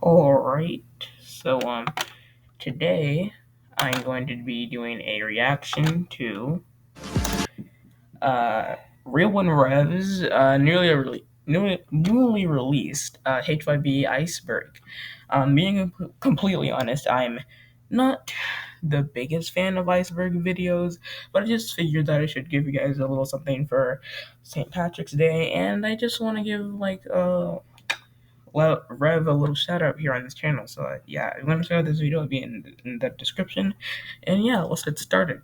Alright, so today I'm going to be doing a reaction to uh Real One Rev's newly released HYB Iceberg. Being completely honest, I'm not the biggest fan of Iceberg videos, but I just figured that I should give you guys a little something for St. Patrick's Day, and I just want to give Rev a little shout out here on this channel. So yeah, if you want to check out this video, it'll be in the description. And yeah, let's get started.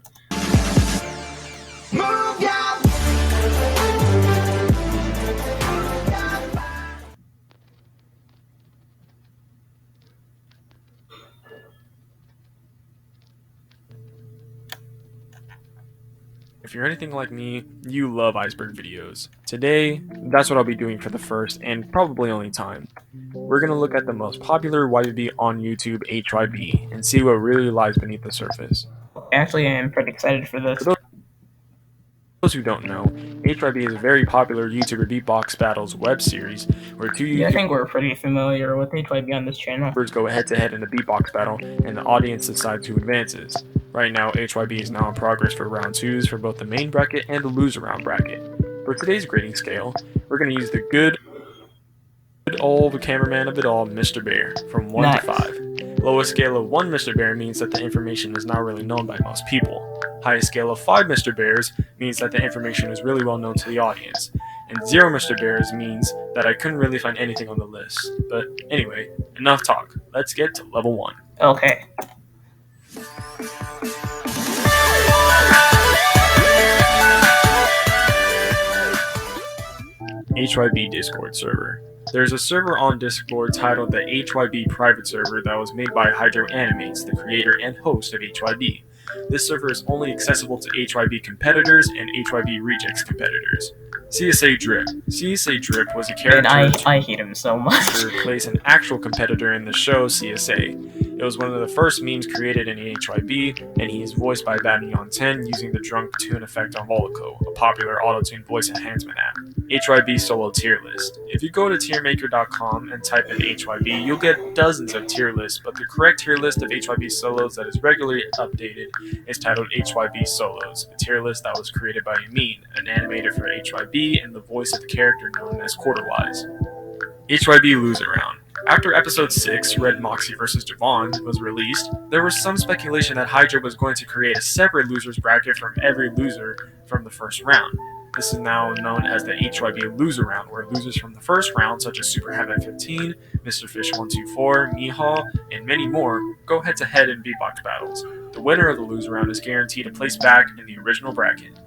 If you're anything like me, you love Iceberg videos. Today, that's what I'll be doing for the first and probably only time. We're going to look at the most popular YB on YouTube, HYB, and see what really lies beneath the surface. Actually, I'm pretty excited for this. For those who don't know, HYB is a very popular YouTuber beatbox battles web series where two Yeah, I think we're pretty familiar with HYB on this channel. go head-to-head in a beatbox battle, and the audience decides who advances. Right now, HYB is now in progress for round 2s for both the main bracket and the loser round bracket. For today's grading scale, we're going to use the good old cameraman of it all, Mr. Bear, from 1 to 5. Lowest scale of 1 Mr. Bear means that the information is not really known by most people. Highest scale of 5 Mr. Bears means that the information is really well known to the audience. And 0 Mr. Bears means that I couldn't really find anything on the list. But anyway, enough talk. Let's get to level 1. Okay. HYB Discord server. There's a server on Discord titled the HYB private server that was made by Hydro Animates, the creator and host of HYB. This server is only accessible to HYB competitors and HYB rejects competitors. CSA Drip. CSA Drip was a character I hate him so much. to replace an actual competitor in the show CSA. It was one of the first memes created in HYB, and he is voiced by Batman10 using the drunk tune effect on Volico, a popular auto-tune voice enhancement app. HYB solo tier list. If you go to tiermaker.com and type in HYB, you'll get dozens of tier lists, but the correct tier list of HYB solos that is regularly updated is titled HYB Solos, a tier list that was created by Amin, an animator for HYB and the voice of the character known as Quarterwise. HYB Loser Round. After episode 6, Red Moxie vs. Devon, was released, there was some speculation that Hydra was going to create a separate losers bracket from every loser from the first round. This is now known as the HYB Loser Round, where losers from the first round, such as Super Heaven 15, Mr. Fish 124, Mihal, and many more, go head-to-head in beatbox battles. The winner of the loser round is guaranteed a place back in the original bracket.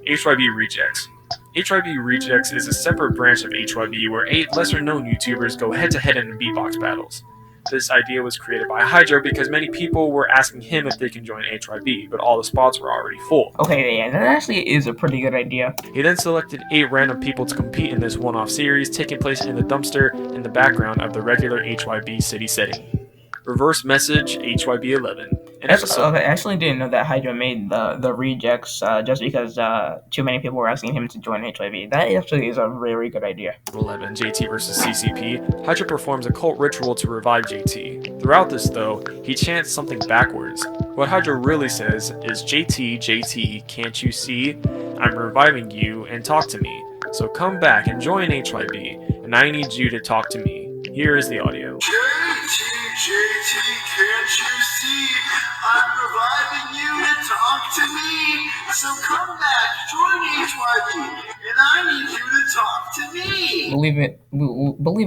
HYB Rejects. HYB Rejects is a separate branch of HYB where 8 lesser-known YouTubers go head-to-head in beatbox battles. This idea was created by Hydro because many people were asking him if they can join HYB, but all the spots were already full. Okay, yeah, that actually is a pretty good idea. He then selected 8 random people to compete in this one-off series, taking place in the dumpster in the background of the regular HYB city setting. Reverse Message HYB 11. I actually didn't know that Hydra made the rejects just because too many people were asking him to join HYB. That actually is a very good idea. 11 JT vs CCP. Hydra performs a cult ritual to revive JT. Throughout this, though, he chants something backwards. What Hydra really says is, JT, JT, can't you see? I'm reviving you and talk to me. So come back and join HYB, and I need you to talk to me. Here is the audio. JT, can't you see? I'm reviving you to talk to me. So come back, join HYB, and I need you to talk to me. Believe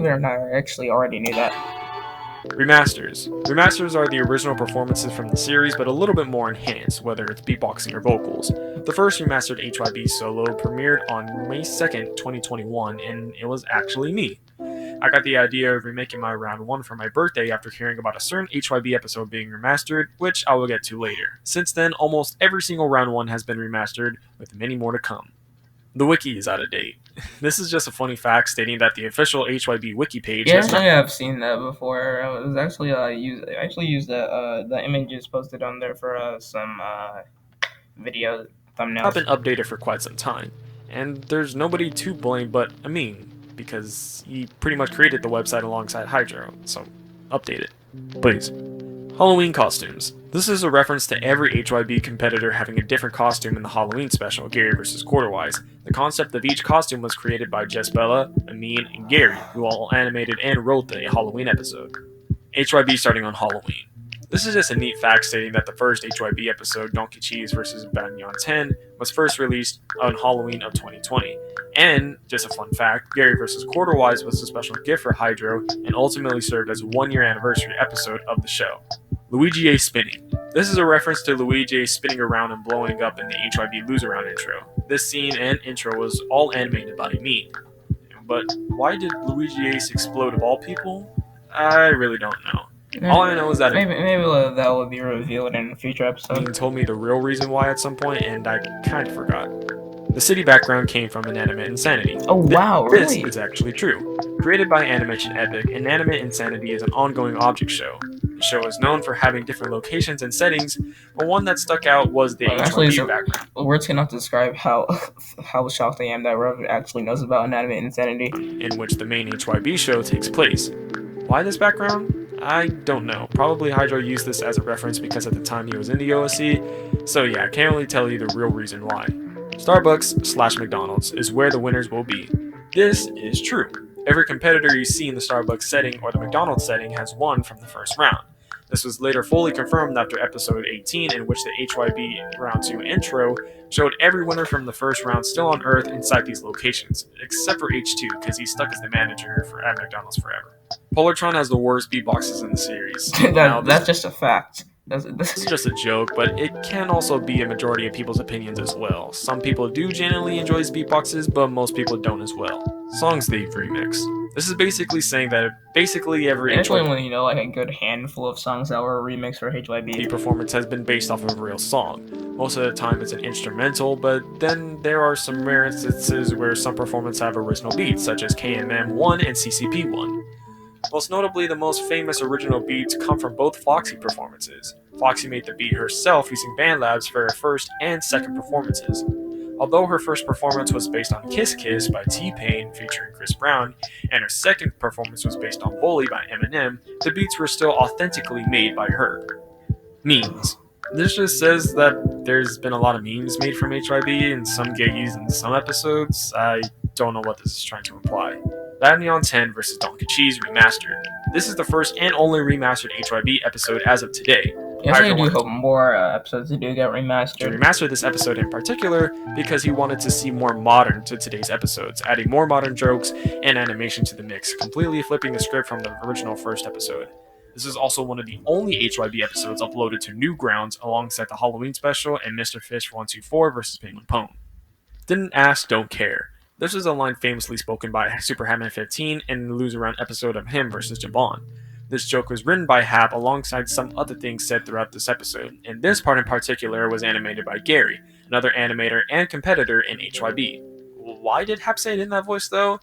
it or not, I actually already knew that. Remasters. Remasters are the original performances from the series, but a little bit more enhanced, whether it's beatboxing or vocals. The first remastered HYB solo premiered on May 2nd, 2021, and it was actually me. I got the idea of remaking my round 1 for my birthday after hearing about a certain HYB episode being remastered, which I will get to later. Since then, almost every single round 1 has been remastered, with many more to come. The wiki is out of date. This is just a funny fact stating that the official HYB wiki page has not... I've seen that before. I was actually used the images posted on there for some video thumbnails. Not been updated for quite some time, and there's nobody to blame but Amin, because he pretty much created the website alongside Hydro, so Update it, please. Halloween costumes. This is a reference to every HYB competitor having a different costume in the Halloween special, Gary vs. Quarterwise. The concept of each costume was created by Jess Bella, Amin, and Gary, who all animated and wrote the Halloween episode. HYB starting on Halloween. This is just a neat fact stating that the first HYB episode, Donkey Cheese vs. Banyan 10, was first released on Halloween of 2020. And, just a fun fact, Gary vs. Quarterwise was a special gift for Hydro and ultimately served as a 1-year anniversary episode of the show. Luigi A spinning. This is a reference to Luigi A spinning around and blowing up in the HYB Lose Around intro. This scene and intro was all animated by me. But why did Luigi Ace explode of all people? I really don't know. All I know is that maybe that will be revealed in a future episode. Ian told me the real reason why at some point, and I kind of forgot. The city background came from Inanimate Insanity. Oh wow, really? This is actually true. Created by Animation Epic, Inanimate Insanity is an ongoing object show. The show is known for having different locations and settings, but one that stuck out was the HYB background. Words cannot describe how shocked I am that Rev actually knows about Inanimate Insanity, in which the main HYB show takes place. Why this background? I don't know. Probably Hydro used this as a reference because at the time he was in the OSC, so yeah, I can't really tell you the real reason why. Starbucks/McDonald's is where the winners will be. This is true. Every competitor you see in the Starbucks setting or the McDonald's setting has won from the first round. This was later fully confirmed after episode 18, in which the HYB Round 2 intro showed every winner from the first round still on Earth inside these locations, except for H2 because he's stuck as the manager at McDonald's forever. Polartron has the worst beatboxes in the series. That's just a fact. This is just a joke, but it can also be a majority of people's opinions as well. Some people do genuinely enjoy his beatboxes, but most people don't as well. Songs they've remixed. This is basically saying that basically every HYB, when you know like a good handful of songs that were remixed for HYB, the performance has been based off of a real song. Most of the time it's an instrumental, but then there are some rare instances where some performances have original beats, such as KMM1 and CCP1. Most notably, the most famous original beats come from both Foxy performances. Foxy made the beat herself using BandLabs for her first and second performances. Although her first performance was based on Kiss Kiss by T-Pain featuring Chris Brown, and her second performance was based on Bully by Eminem, the beats were still authentically made by her. Memes. This just says that there's been a lot of memes made from HYB and some get used in some episodes. I don't know what this is trying to imply. Banyan 10 vs. Donkey Cheese Remastered. This is the first and only remastered HYB episode as of today. Yes, I do hope more episodes do get remastered. To remaster this episode in particular because he wanted to see more modern to today's episodes, adding more modern jokes and animation to the mix, completely flipping the script from the original first episode. This is also one of the only HYB episodes uploaded to Newgrounds alongside the Halloween special and Mr. Fish 124 vs. Penguin Pone. Didn't ask, don't care. This is a line famously spoken by Super Hatman 15 in the Lose Around episode of him versus Javon. This joke was written by Hap alongside some other things said throughout this episode, and this part in particular was animated by Gary, another animator and competitor in HYB. Why did Hap say it in that voice though?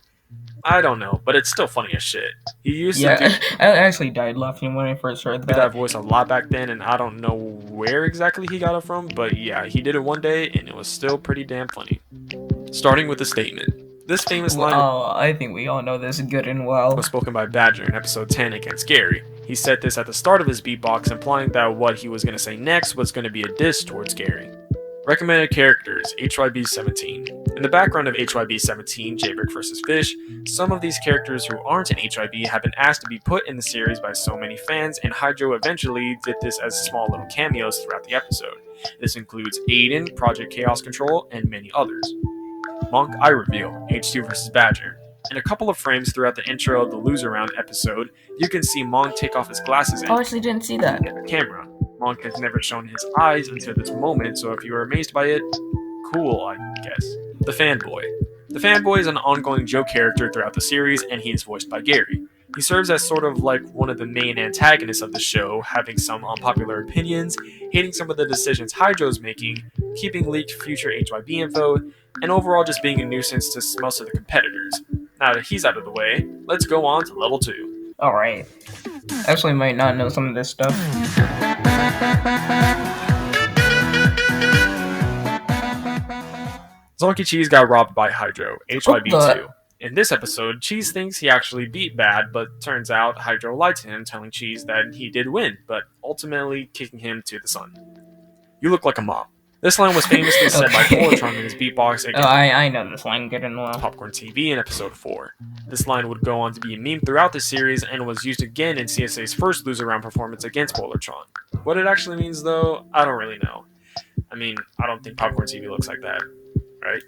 I don't know, but it's still funny as shit. He used to do I actually died laughing when I first heard that. That voice a lot back then, and I don't know where exactly he got it from, but yeah, he did it one day, and it was still pretty damn funny. Starting with a statement. This famous line I think we all know this good and well. Was spoken by Badger in episode 10 against Gary. He said this at the start of his beatbox, implying that what he was going to say next was going to be a diss towards Gary. Recommended characters, HYB 17. In the background of HYB 17, Jaybird vs. Fish, some of these characters who aren't in HYB have been asked to be put in the series by so many fans, and Hydro eventually did this as small little cameos throughout the episode. This includes Aiden, Project Chaos Control, and many others. Monk I Reveal, H2 vs. Badger. In a couple of frames throughout the intro of the Lose Around episode, you can see Monk take off his glasses and I actually didn't see that. at the camera. Monk has never shown his eyes until this moment, so if you are amazed by it, cool, I guess. The Fanboy. The Fanboy is an ongoing joke character throughout the series, and he is voiced by Gary. He serves as sort of like one of the main antagonists of the show, having some unpopular opinions, hating some of the decisions Hydro's making, keeping leaked future HYB info, and overall just being a nuisance to most of the competitors. Now that he's out of the way, let's go on to level 2. Alright. Actually might not know some of this stuff. Donkey Cheese got robbed by Hydro, HYB 2. In this episode, Cheese thinks he actually beat Bad, but turns out Hydro lied to him, telling Cheese that he did win, but ultimately kicking him to the sun. You look like a mom. This line was famously said by Polartron in his beatbox against I know this line good and well. Popcorn TV in episode 4. This line would go on to be a meme throughout the series and was used again in CSA's first loser round performance against Polartron. What it actually means though, I don't really know. I mean, I don't think Popcorn TV looks like that, right?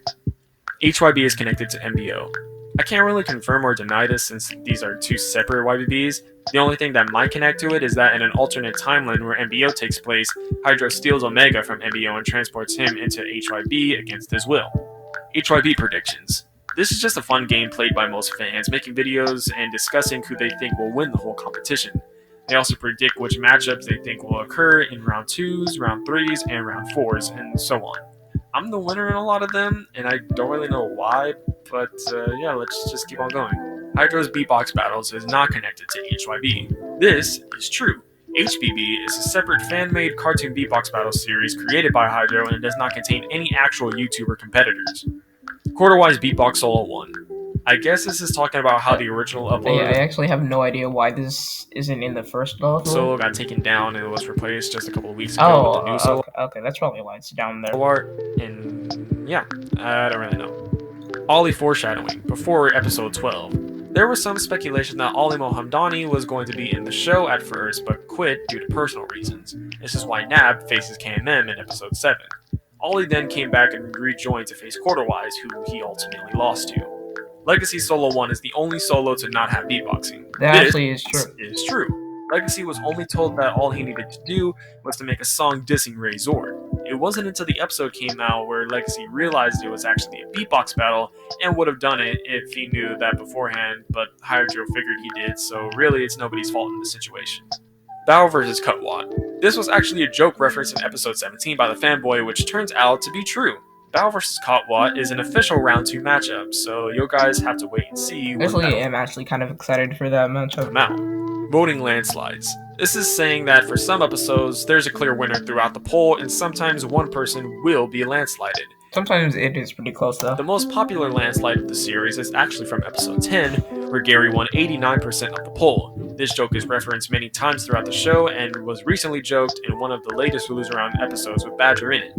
HYB is connected to MBO. I can't really confirm or deny this since these are two separate YBBs. The only thing that might connect to it is that in an alternate timeline where MBO takes place, Hydro steals Omega from MBO and transports him into HYB against his will. HYB predictions. This is just a fun game played by most fans, making videos and discussing who they think will win the whole competition. They also predict which matchups they think will occur in round 2s, round 3s, and round 4s, and so on. I'm the winner in a lot of them, and I don't really know why, but yeah, let's just keep on going. Hydro's beatbox battles is not connected to HYB. This is true. HBB is a separate fan-made cartoon beatbox battle series created by Hydro and does not contain any actual YouTuber competitors. Quarter-wise beatbox solo 1. I guess this is talking about how the original upload I actually have no idea why this isn't in the first level. solo got taken down and it was replaced just a couple of weeks ago with a new solo okay, that's probably why it's down there. art, and yeah, I don't really know. Ollie foreshadowing before episode 12. There was some speculation that Ollie Mohamdani was going to be in the show at first, but quit due to personal reasons. This is why Nab faces KMM in episode 7. Ollie then came back and rejoined to face Quarterwise, who he ultimately lost to. Legacy Solo 1 is the only solo to not have beatboxing. That actually is true. Is true. Legacy was only told that all he needed to do was to make a song dissing Ray Zord. It wasn't until the episode came out where Legacy realized it was actually a beatbox battle and would have done it if he knew that beforehand, but Hydro figured he did, so really it's nobody's fault in this situation. Bao vs. Cutwatt. This was actually a joke referenced in episode 17 by the fanboy, which turns out to be true. Bao vs. Cutwatt is an official round 2 matchup, so you guys have to wait and see. Actually, I'm actually kind of excited for that matchup. Come out. Voting landslides. This is saying that for some episodes, there's a clear winner throughout the poll, and sometimes one person will be landslided. Sometimes it is pretty close though. The most popular landslide of the series is actually from episode 10, where Gary won 89% of the poll. This joke is referenced many times throughout the show and was recently joked in one of the latest Lose Around episodes with Badger in it.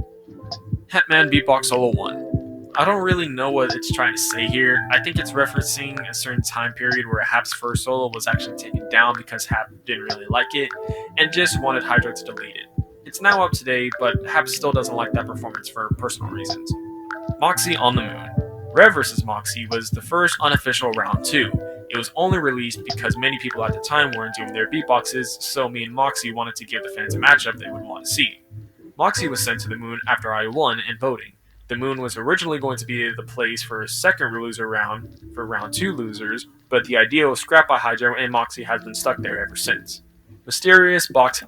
Hetman Beatbox Solo 1. I don't really know what it's trying to say here. I think it's referencing a certain time period where Hap's first solo was actually taken down because Hap didn't really like it and just wanted Hydro to delete it. It's now up to date, but Hap still doesn't like that performance for personal reasons. Moxie on the Moon. Rev vs. Moxie was the first unofficial round 2. It was only released because many people at the time weren't doing their beatboxes, so me and Moxie wanted to give the fans a matchup they would want to see. Moxie was sent to the Moon after I won in voting. The Moon was originally going to be the place for a second loser round for round 2 losers, but the idea was scrapped by Hydro and Moxie has been stuck there ever since. Mysterious box,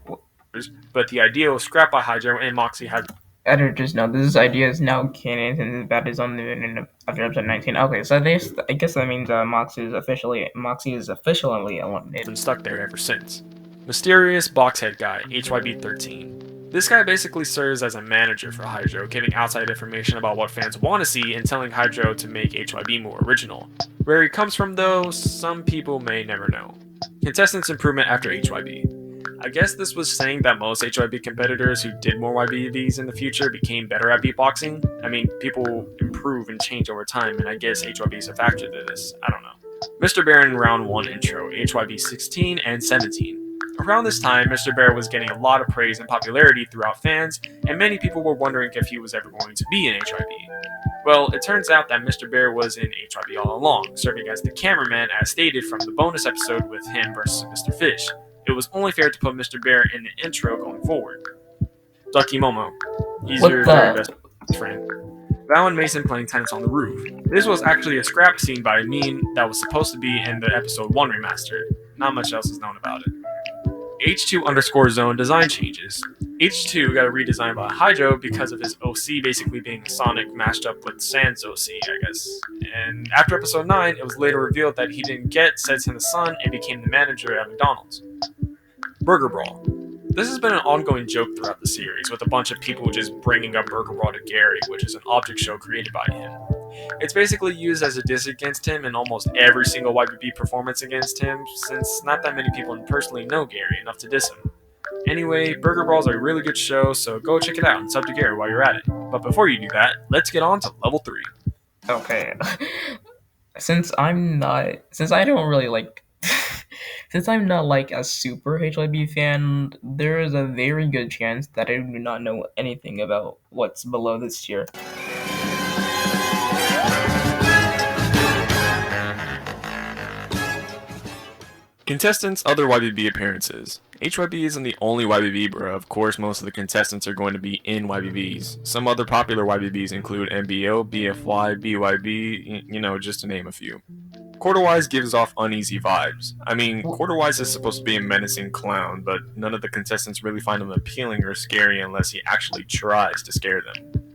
but the idea was scrapped by Hydro and Moxie has. Editors know this idea is now canon and that is on the in after episode 19. Okay, so I guess that means Moxie is officially eliminated. Been stuck there ever since. Mysterious boxhead guy, HYB 13. This guy basically serves as a manager for Hydro, giving outside information about what fans want to see and telling Hydro to make HYB more original. Where he comes from though, some people may never know. Contestants improvement after HYB. I guess this was saying that most HYB competitors who did more YBVs in the future became better at beatboxing. I mean, people improve and change over time, and I guess HYB is a factor to this. I don't know. Mr. Bear in round 1 intro, HYB 16 and 17. Around this time, Mr. Bear was getting a lot of praise and popularity throughout fans, and many people were wondering if he was ever going to be in HYB. Well, it turns out that Mr. Bear was in HYB all along, serving as the cameraman as stated from the bonus episode with him versus Mr. Fish. It was only fair to put Mr. Bear in the intro going forward. Ducky Momo. He's your very best friend. Val and Mason playing tennis on the roof. This was actually a scrap scene by Amin that was supposed to be in the episode 1 remastered. Not much else is known about it. H2_zone design changes. H2 got a redesign by Hydro because of his OC basically being Sonic mashed up with Sans OC, I guess. And after episode 9, it was later revealed that he didn't get Sets in the Sun and became the manager at McDonald's. Burger Brawl. This has been an ongoing joke throughout the series, with a bunch of people just bringing up Burger Brawl to Gary, which is an object show created by him. It's basically used as a diss against him in almost every single YBB performance against him, since not that many people personally know Gary enough to diss him. Anyway, Burger Brawl's a really good show, so go check it out and sub to Gary while you're at it. But before you do that, let's get on to level 3. Okay. Since I don't really like since I'm not like a super HYB fan, there is a very good chance that I do not know anything about what's below this tier. Contestants' other YBB appearances. HYB isn't the only YBB, bro. Of course, most of the contestants are going to be in YBBs. Some other popular YBBs include MBO, BFY, BYB, just to name a few. Quarterwise gives off uneasy vibes. I mean, Quarterwise is supposed to be a menacing clown, but none of the contestants really find him appealing or scary unless he actually tries to scare them.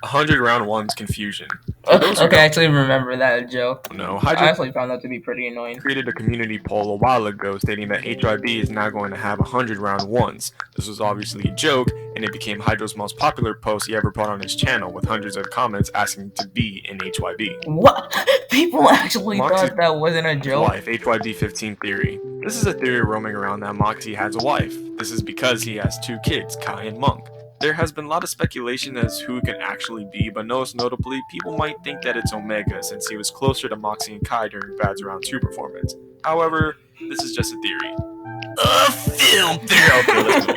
100 round one's confusion. Okay, I actually remember that joke. No, I Hydro actually found that to be pretty annoying. created a community poll a while ago stating that HYB is now going to have 100 round ones. This was obviously a joke, and it became Hydro's most popular post he ever put on his channel, with hundreds of comments asking to be in HYB. What? People actually Moxie thought that wasn't a joke? Wife, HYB 15 theory. This is a theory roaming around that Moxie has a wife. This is because he has 2 kids, Kai and Monk. There has been a lot of speculation as who it can actually be, but most notably, people might think that it's Omega since he was closer to Moxie and Kai during Bad's Round 2 performance. However, this is just a theory. A film theory! Okay, let's go.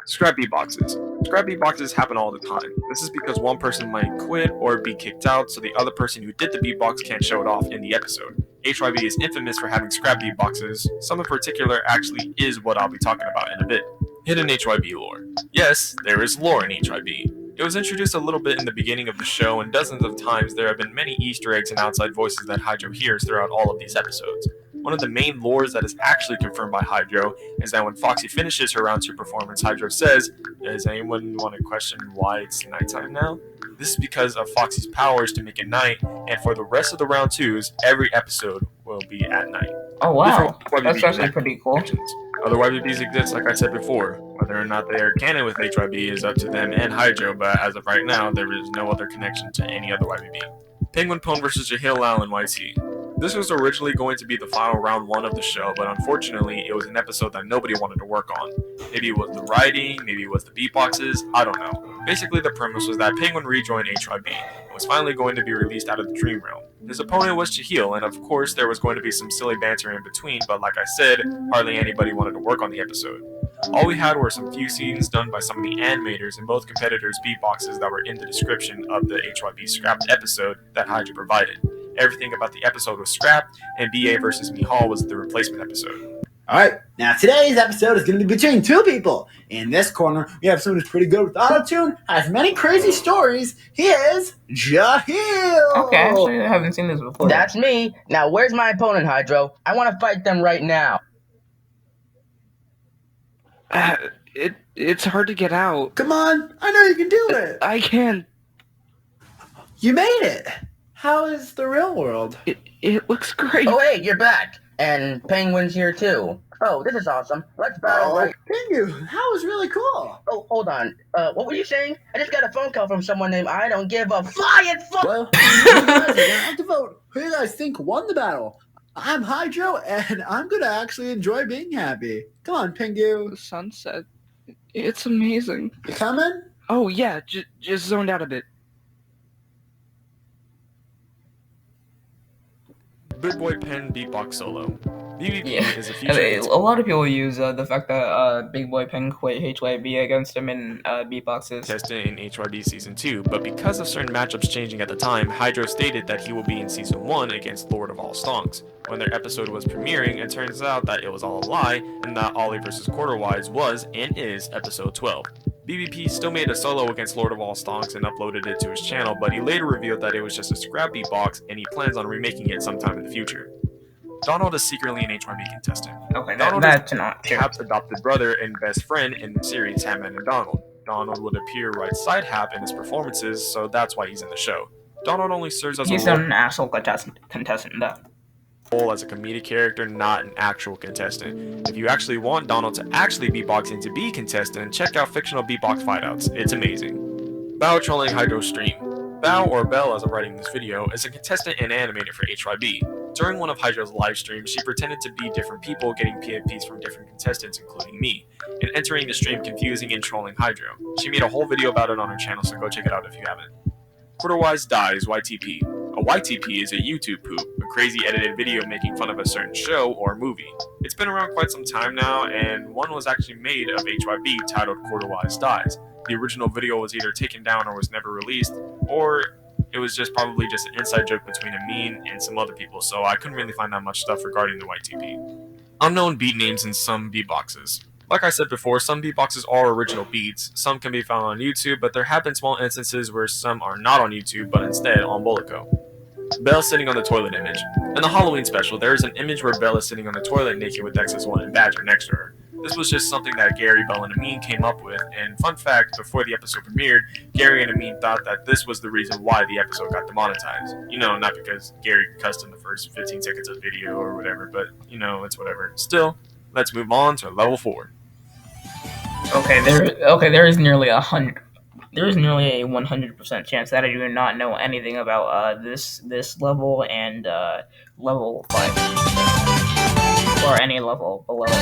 Scrap beatboxes. Scrap beatboxes happen all the time. This is because one person might quit or be kicked out, so the other person who did the beatbox can't show it off in the episode. HYB is infamous for having scrap beatboxes. Some in particular actually is what I'll be talking about in a bit. Hidden HYB lore. Yes, there is lore in HYB. It was introduced a little bit in the beginning of the show, and dozens of times there have been many Easter eggs and outside voices that Hydro hears throughout all of these episodes. One of the main lores that is actually confirmed by Hydro is that when Foxy finishes her round 2 performance, Hydro says, "Does anyone want to question why it's nighttime now?" This is because of Foxy's powers to make it night, and for the rest of the round 2s, every episode will be at night. Oh wow, that's actually pretty cool. Other YBBs exist, like I said before. Whether or not they are canon with HYB is up to them and Hydro, but as of right now, there is no other connection to any other YBB. Penguin Pone vs. Jahil Lau and YC. This was originally going to be the final round 1 of the show, but unfortunately, it was an episode that nobody wanted to work on. Maybe it was the writing, maybe it was the beatboxes, I don't know. Basically, the premise was that Penguin rejoined HYB and was finally going to be released out of the Dream Realm. His opponent was Jahil, and of course, there was going to be some silly banter in between, but like I said, hardly anybody wanted to work on the episode. All we had were some few scenes done by some of the animators and both competitors' beatboxes that were in the description of the HYB scrapped episode that Hydra provided. Everything about the episode was scrapped, and BA vs. Mihal was the replacement episode. Alright, now today's episode is going to be between 2 people. In this corner, we have someone who's pretty good with autotune, has many crazy stories. He is Jahil! Okay, actually, I haven't seen this before. That's me. Now, where's my opponent, Hydro? I want to fight them right now. It's hard to get out. Come on, I know you can do it. I can. You made it. How is the real world? It looks great. Oh, hey, you're back. And Penguin's here, too. Oh, this is awesome. Let's battle right... Pingu, that was really cool. Oh, hold on. What were you saying? I just got a phone call from someone named I don't give a flying fuck. Well, you guys are gonna have to vote. Who do you guys think won the battle? I'm Hydro, and I'm gonna actually enjoy being happy. Come on, Pingu. The sunset. It's amazing. You coming? Oh, yeah, just zoned out a bit. Big Boy Pen beatbox solo. BBP Yeah, is a future. a lot of people use the fact that Big Boy Pen quit HYB against him in beatboxes. Tested in HYB Season 2, but because of certain matchups changing at the time, Hydro stated that he will be in Season 1 against Lord of All Stonks. When their episode was premiering, it turns out that it was all a lie, and that Ollie vs. Quarterwise was and is Episode 12. BBP still made a solo against Lord of All Stonks and uploaded it to his channel, but he later revealed that it was just a scrap beatbox, and he plans on remaking it sometime in the future. Donald is secretly an HYB contestant. Okay, Donald that's not true. Hap's adopted brother and best friend in the series Hatman and Donald. Donald would appear right side Hap in his performances, so that's why he's in the show. Donald only serves as He's an actual contestant though. role as a comedic character, not an actual contestant. If you actually want Donald to actually beatbox and to be contestant, check out Fictional Beatbox Fight Outs. It's amazing. Battle trolling Hydro stream. Bao, or Belle as I'm writing this video, is a contestant and animator for HYB. During one of Hydra's live streams, she pretended to be different people getting PFPs from different contestants, including me, and entering the stream confusing and trolling Hydro. She made a whole video about it on her channel, so go check it out if you haven't. Quarterwise dies YTP. A YTP is a YouTube poop, a crazy edited video making fun of a certain show or movie. It's been around quite some time now, and one was actually made of HYB titled Quarterwise Dies. The original video was either taken down or was never released, or it was probably just an inside joke between Amin and some other people, so I couldn't really find out much stuff regarding the YTP. Unknown beat names in some beatboxes. Like I said before, some beatboxes are original beats. Some can be found on YouTube, but there have been small instances where some are not on YouTube, but instead on Bolico. Belle sitting on the toilet image. In the Halloween special, there is an image where Belle is sitting on the toilet naked with XS1 and Badger next to her. This was just something that Gary, Belle, and Amin came up with, and fun fact, before the episode premiered, Gary and Amin thought that this was the reason why the episode got demonetized. You know, not because Gary cussed in the first 15 seconds of video or whatever, but, you know, it's whatever. Still, let's move on to level 4. There is nearly a 100% chance that I do not know anything about this level and level 5 or any level below it.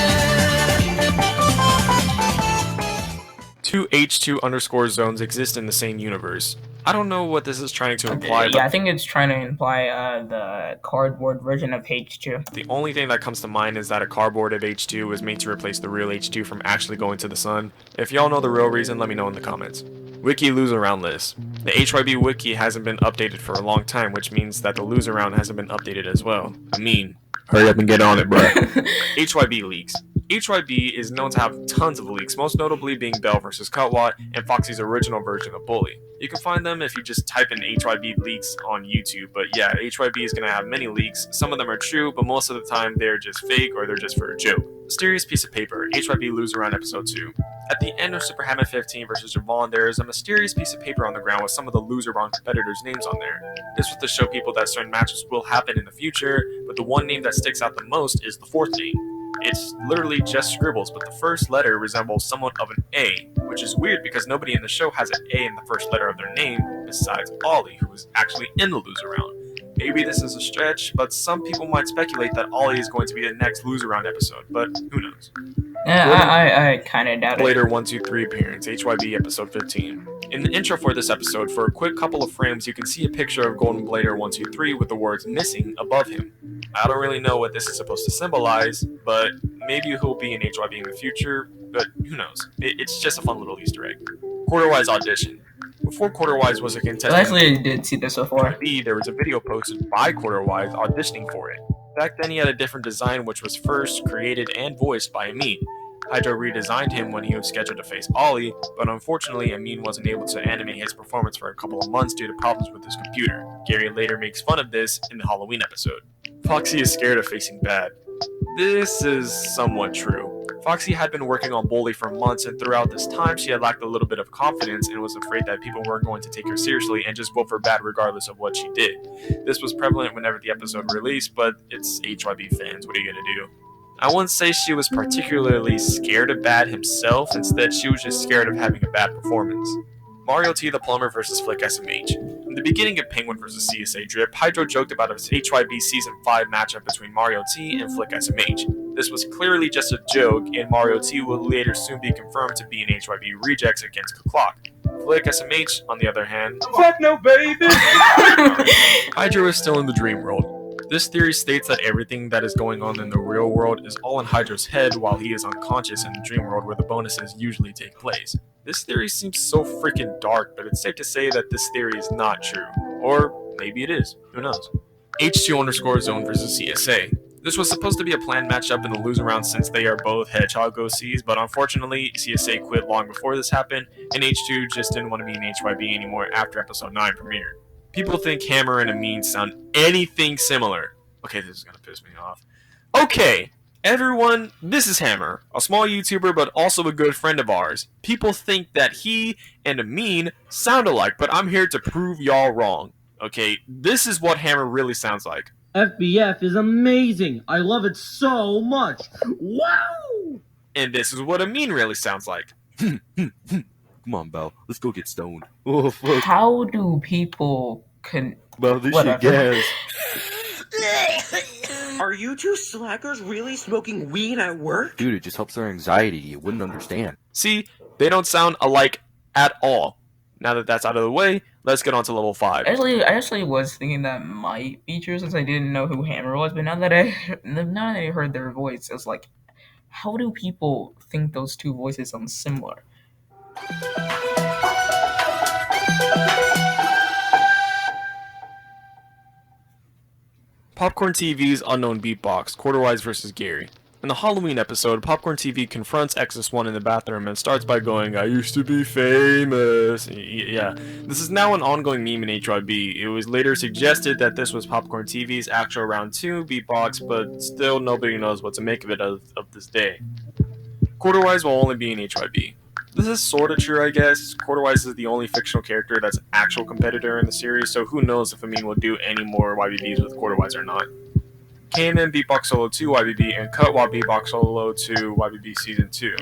Two H2_ zones exist in the same universe. I don't know what this is trying to imply. Yeah, I think it's trying to imply the cardboard version of H2. The only thing that comes to mind is that a cardboard of H2 was made to replace the real H2 from actually going to the sun. If y'all know the real reason, let me know in the comments. Wiki lose around list. The HYB wiki hasn't been updated for a long time, which means that the lose around hasn't been updated as well. I mean, hurry up and get on it, bro. HYB leaks. HYB is known to have tons of leaks, most notably being Belle vs. Cutwatt and Foxy's original version of Bully. You can find them if you just type in HYB leaks on YouTube, but yeah, HYB is going to have many leaks. Some of them are true, but most of the time they're just fake or they're just for a joke. Mysterious piece of paper, HYB lose around episode 2. At the end of Super Hammer 15 vs. Javon, there is a mysterious piece of paper on the ground with some of the loser round competitors' names on there. This was to show people that certain matches will happen in the future, but the one name that sticks out the most is the fourth name. It's literally just scribbles, but the first letter resembles somewhat of an A, which is weird because nobody in the show has an A in the first letter of their name besides Ollie, who was actually in the loser round. Maybe this is a stretch, but some people might speculate that Ollie is going to be the next loser round episode, but who knows? Yeah, I kind of doubt it. Later 123 appearance, HYB episode 15. In the intro for this episode, for a quick couple of frames, you can see a picture of Golden Blader 123 with the words missing above him. I don't really know what this is supposed to symbolize, but maybe he'll be in HYB in the future, but who knows? It's just a fun little Easter egg. Quarterwise audition. Before Quarterwise was a contestant, I actually did see this before. there was a video posted by Quarterwise auditioning for it. Back then he had a different design which was first created and voiced by Amin. Hydro redesigned him when he was scheduled to face Ollie, but unfortunately Amin wasn't able to animate his performance for a couple of months due to problems with his computer. Gary later makes fun of this in the Halloween episode. Foxy is scared of facing Bad. This is somewhat true. Foxy had been working on Bully for months, and throughout this time she had lacked a little bit of confidence and was afraid that people weren't going to take her seriously and just vote for Bad regardless of what she did. This was prevalent whenever the episode released, but it's HYB fans, what are you gonna do? I wouldn't say she was particularly scared of Bad himself, instead she was just scared of having a bad performance. Mario T the Plumber vs. Flick SMH. In the beginning of Penguin vs. CSA Drip, Hydro joked about a HYB Season 5 matchup between Mario T and Flick SMH. This was clearly just a joke, and Mario T will later soon be confirmed to be in HYB rejects against Clock. Flick SMH, on the other hand, fuck no baby! Hydro is still in the dream world. This theory states that everything that is going on in the real world is all in Hydro's head while he is unconscious in the dream world where the bonuses usually take place. This theory seems so freaking dark, but it's safe to say that this theory is not true. Or maybe it is. Who knows? H2_ zone vs. CSA. This was supposed to be a planned matchup in the loser round since they are both Hedgehog OCs, but unfortunately, CSA quit long before this happened, and H2 just didn't want to be in HYB anymore after episode 9 premiered. People think Hammer and Amin sound anything similar. Okay, this is gonna piss me off. Okay, everyone, this is Hammer, a small YouTuber but also a good friend of ours. People think that he and Amin sound alike, but I'm here to prove y'all wrong. Okay, this is what Hammer really sounds like. FBF is amazing. I love it so much. Wow! And this is what Amin really sounds like. Come on, Belle. Let's go get stoned. Oh, fuck. How do people Belle, this shit whatever? gas. Are you two slackers really smoking weed at work? Dude, it just helps their anxiety. You wouldn't understand. See, they don't sound alike at all. Now that that's out of the way, let's get on to level 5. I actually was thinking that might be true since I didn't know who Hammer was, but now that I heard their voice, it's like, how do people think those two voices sound similar? Popcorn TV's unknown beatbox, Quarterwise versus Gary. In the Halloween episode, Popcorn TV confronts Exus1 in the bathroom and starts by going, "I used to be famous." Yeah, this is now an ongoing meme in HYB. It was later suggested that this was Popcorn TV's actual round 2 beatbox, but still nobody knows what to make of it of this day. Quarterwise will only be in HYB. This is sorta true, I guess. Quarterwise is the only fictional character that's an actual competitor in the series, so who knows if Amin will do any more YBBs with Quarterwise or not. Kanan Beatbox Solo 2 YBB and Cutwa Beatbox Solo 2 YBB Season 2.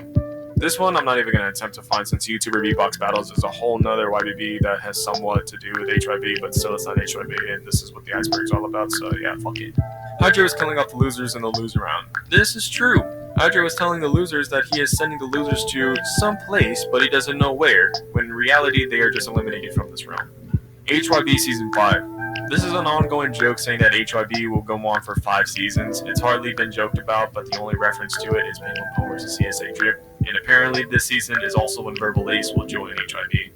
This one I'm not even going to attempt to find since YouTuber Beatbox Battles is a whole nother YBB that has somewhat to do with HYB, but still it's not HYB, and this is what the Iceberg is all about, so yeah, fuck it. Hydro is killing off the losers in the loser round. This is true. Hydro is telling the losers that he is sending the losers to some place, but he doesn't know where, when in reality they are just eliminated from this realm. HYB Season 5. This is an ongoing joke saying that HYB will go on for 5 seasons. It's hardly been joked about, but the only reference to it is Penguin Poem vs. CSA Drip, and apparently this season is also when Verbal Ace will join HYB.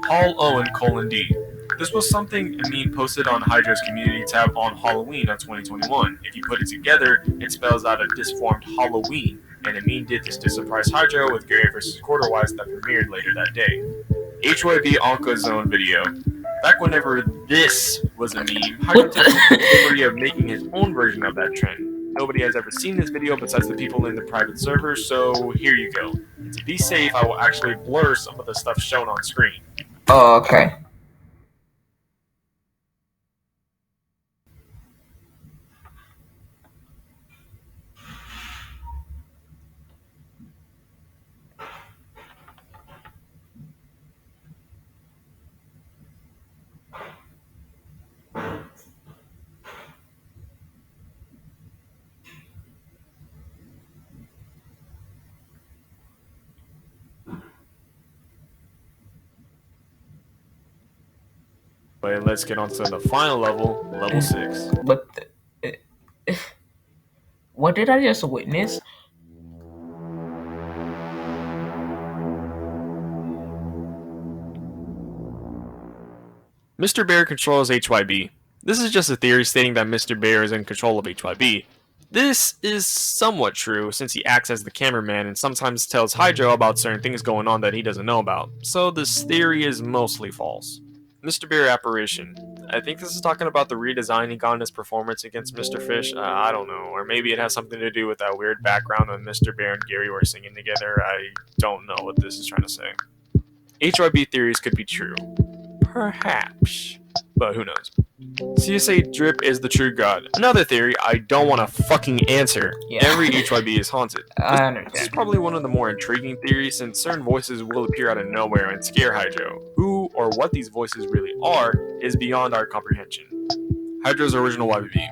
Hall Owen: D. This was something Amin posted on Hydra's community tab on Halloween of 2021. If you put it together, it spells out a disformed Halloween, and Amin did this to surprise Hydra with Gary vs. Quarterwise that premiered later that day. HYB Anka Zone video. Back whenever this was a meme, Hydra took the liberty of making his own version of that trend. Nobody has ever seen this video besides the people in the private server, so here you go. To be safe, I will actually blur some of the stuff shown on screen. Oh, okay. But let's get on to the final level, level 6. But what did I just witness? Mr. Bear controls HYB. This is just a theory stating that Mr. Bear is in control of HYB. This is somewhat true since he acts as the cameraman and sometimes tells Hydro about certain things going on that he doesn't know about, so this theory is mostly false. Mr. Bear apparition. I think this is talking about the redesign he got in his performance against Mr. Fish. I don't know, or maybe it has something to do with that weird background when Mr. Bear and Gary were singing together. I don't know what this is trying to say. HYB theories could be true. Perhaps. But who knows? CSA Drip is the true god. Another theory I don't want to fucking answer. Yeah. Every HYB is haunted. I understand. This is probably one of the more intriguing theories since certain voices will appear out of nowhere and scare Hydro. Who or what these voices really are is beyond our comprehension. Hydro's original YBB.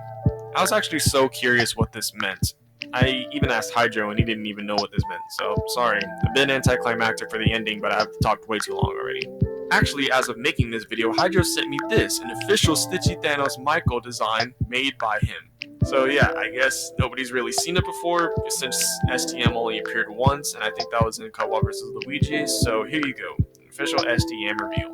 I was actually so curious what this meant. I even asked Hydro and he didn't even know what this meant, so sorry. A bit anticlimactic for the ending, but I've talked way too long already. Actually, as of making this video, Hydro sent me this, an official Stitchy Thanos Michael design made by him. So yeah, I guess nobody's really seen it before, since STM only appeared once, and I think that was in Kawa vs. Luigi, so here you go, an official STM reveal.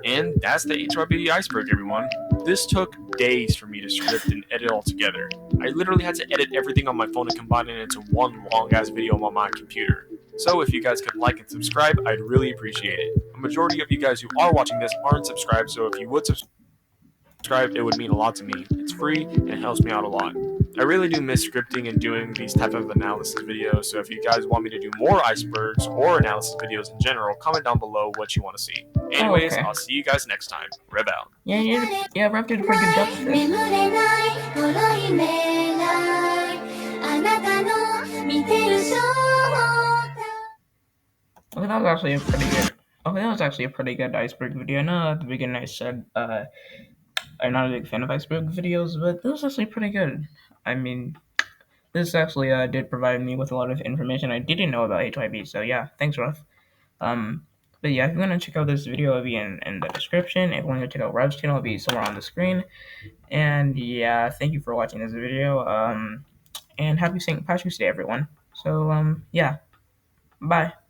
And that's the HYB Iceberg, everyone. This took days for me to script and edit all together. I literally had to edit everything on my phone and combine it into one long-ass video on my computer. So if you guys could like and subscribe, I'd really appreciate it. A majority of you guys who are watching this aren't subscribed, so if you would subscribe, it would mean a lot to me. It's free and it helps me out a lot. I really do miss scripting and doing these type of analysis videos, so if you guys want me to do more icebergs or analysis videos in general, comment down below what you want to see. Anyways, okay. I'll see you guys next time. Rev out. Yeah, Rap did a pretty good job with this. 眠れない黒い目ないあなたの見てる正体 Look at all was actually a pretty good. Okay, that was actually a pretty good Iceberg video. I know at the beginning I said I'm not a big fan of Iceberg videos, but this was actually pretty good. I mean, this actually did provide me with a lot of information I didn't know about HYB. So yeah, thanks, Ruff. Um, but yeah, if you want to check out this video, it'll be in the description. If you want to check out Ruff's channel, it'll be somewhere on the screen. And yeah, thank you for watching this video. And happy St. Patrick's Day, everyone. So yeah, bye.